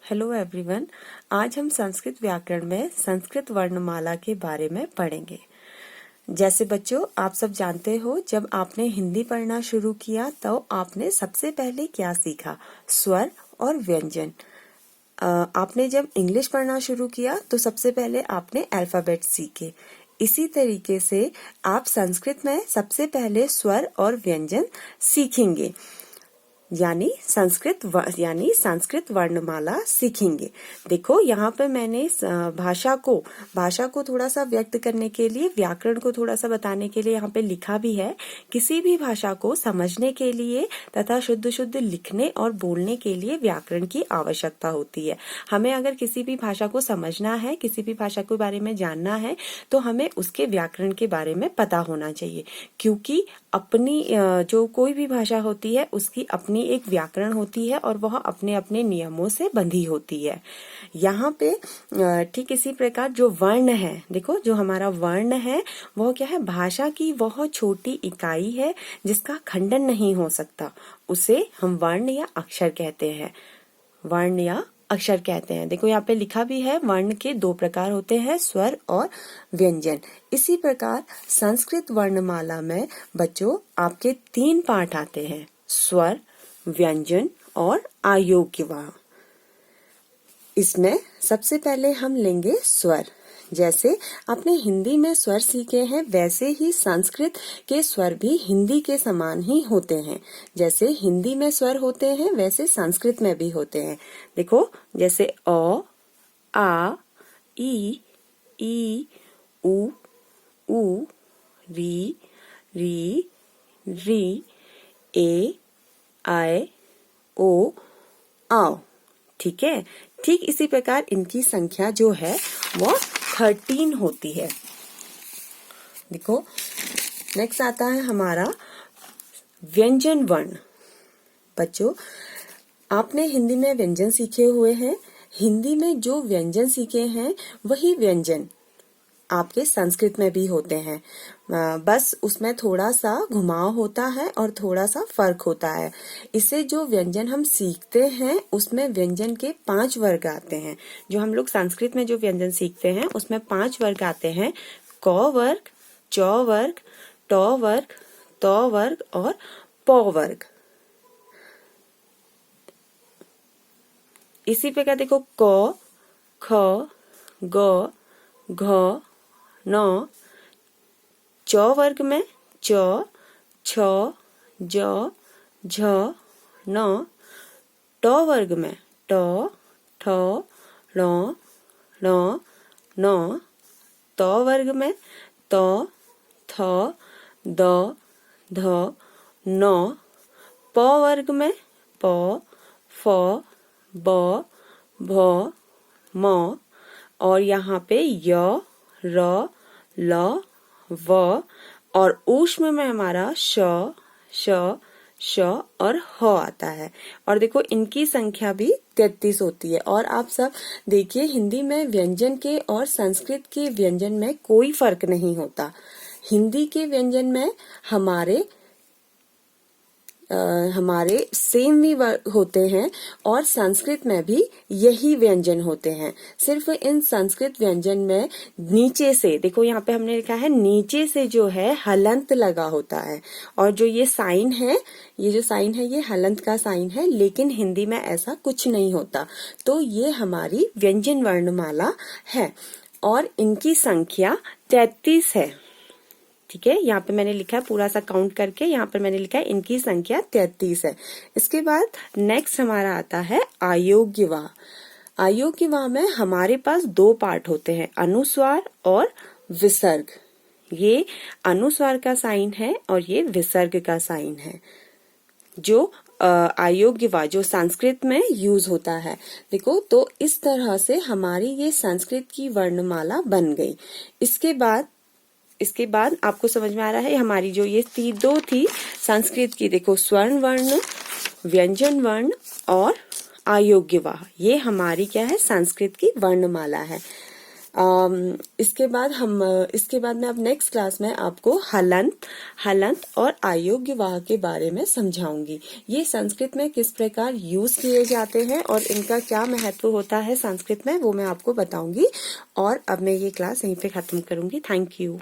Hello everyone. आज हम संस्कृत व्याकरण में संस्कृत वर्णमाला के बारे में पढ़ेंगे। जैसे बच्चों आप सब जानते हो, जब आपने हिंदी पढ़ना शुरू किया तो आपने सबसे पहले क्या सीखा? स्वर और व्यंजन। आपने जब इंग्लिश पढ़ना शुरू किया तो सबसे पहले आपने अल्फाबेट सीखे। इसी तरीके से आप संस्कृत में सबसे पहले स्वर और व्यंजन सीखेंगे, यानी संस्कृत वर्णमाला सीखेंगे। देखो यहाँ पे मैंने भाषा को थोड़ा सा व्यक्त करने के लिए, व्याकरण को थोड़ा सा बताने के लिए यहाँ पे लिखा भी है। किसी भी भाषा को समझने के लिए तथा शुद्ध लिखने और बोलने के लिए व्याकरण की आवश्यकता होती है। हमें अगर किसी भी भाषा को समझना है, किसी भी भाषा के बारे में जानना है, तो हमें उसके व्याकरण के बारे में पता होना चाहिए, क्योंकि अपनी जो कोई भी भाषा होती है उसकी अपनी एक व्याकरण होती है और वह अपने अपने नियमों से बंधी होती है। यहाँ पे ठीक इसी प्रकार जो वर्ण है, देखो जो हमारा वर्ण है वह क्या है? भाषा की वह छोटी इकाई है जिसका खंडन नहीं हो सकता, उसे हम वर्ण या अक्षर कहते हैं। वर्ण या अक्षर कहते हैं। देखो यहाँ पे लिखा भी है, वर्ण के दो प्रकार होते हैं, स्वर और व्यंजन। इसी प्रकार संस्कृत वर्णमाला में बच्चों आपके 3 पाठ आते हैं, स्वर, व्यंजन और आयोग्यवाह। इसमें सबसे पहले हम लेंगे स्वर। जैसे आपने हिंदी में स्वर सीखे हैं, वैसे ही संस्कृत के स्वर भी हिंदी के समान ही होते हैं। जैसे हिंदी में स्वर होते हैं वैसे संस्कृत में भी होते हैं। देखो जैसे अ, आ, ई, उ, री, ए, आय, ओ, आओ। ठीक है। ठीक इसी प्रकार इनकी संख्या जो है वो 13 होती है। देखो नेक्स्ट आता है हमारा व्यंजन वर्ण। बच्चों आपने हिंदी में व्यंजन सीखे हुए हैं। हिंदी में जो व्यंजन सीखे हैं वही व्यंजन आपके संस्कृत में भी होते हैं, बस उसमें थोड़ा सा घुमाव होता है और थोड़ा सा फर्क होता है। इससे जो व्यंजन हम सीखते हैं उसमें व्यंजन के 5 वर्ग आते हैं। जो हम लोग संस्कृत में जो व्यंजन सीखते हैं उसमें 5 वर्ग आते हैं, क वर्ग, च वर्ग, ट वर्ग, त वर्ग और प वर्ग। इसी प्रकार देखो क, ख, ग, घ, न, च वर्ग में च, छ, ज, झ, न, ट वर्ग में ट, ठ, ण, ण, न, त वर्ग में त, थ, द, ध, न, प वर्ग में प, फ, ब, भ, म, और यहाँ पे य, र, ल, व, और ऊष्म में हमारा श, श, श और ह आता है। और देखो इनकी संख्या भी 33 होती है। और आप सब देखिए, हिंदी में व्यंजन के और संस्कृत के व्यंजन में कोई फर्क नहीं होता। हिंदी के व्यंजन में हमारे सेम ही होते हैं और संस्कृत में भी यही व्यंजन होते हैं। सिर्फ इन संस्कृत व्यंजन में नीचे से, देखो यहाँ पे हमने लिखा है नीचे से जो है हलंत लगा होता है, और जो ये साइन है, ये हलंत का साइन है, लेकिन हिंदी में ऐसा कुछ नहीं होता। तो ये हमारी व्यंजन वर्णमाला है और इनकी संख्या 33 है। ठीक है, यहाँ पे मैंने लिखा है पूरा सा काउंट करके, यहाँ पर मैंने लिखा है इनकी संख्या 33 है। इसके बाद नेक्स्ट हमारा आता है आयोग्यवाह। आयोग्यवाह में हमारे पास 2 पार्ट होते हैं, अनुस्वार और विसर्ग। ये अनुस्वार का साइन है और ये विसर्ग का साइन है, जो आयोग्यवाह जो संस्कृत में यूज होता है। देखो तो इस तरह से हमारी ये संस्कृत की वर्णमाला बन गई। इसके बाद आपको समझ में आ रहा है हमारी जो ये 2 थी संस्कृत की, देखो स्वर्ण वर्ण, व्यंजन वर्ण और आयोग्यवाह, ये हमारी क्या है? संस्कृत की वर्णमाला है। इसके बाद मैं अब नेक्स्ट क्लास में आपको हलंत और अयोग्य वाह के बारे में समझाऊंगी। ये संस्कृत में किस प्रकार यूज किए जाते हैं और इनका क्या महत्व होता है संस्कृत में, वो मैं आपको बताऊंगी। और अब मैं ये क्लास यहीं पे खत्म करूंगी। Thank you.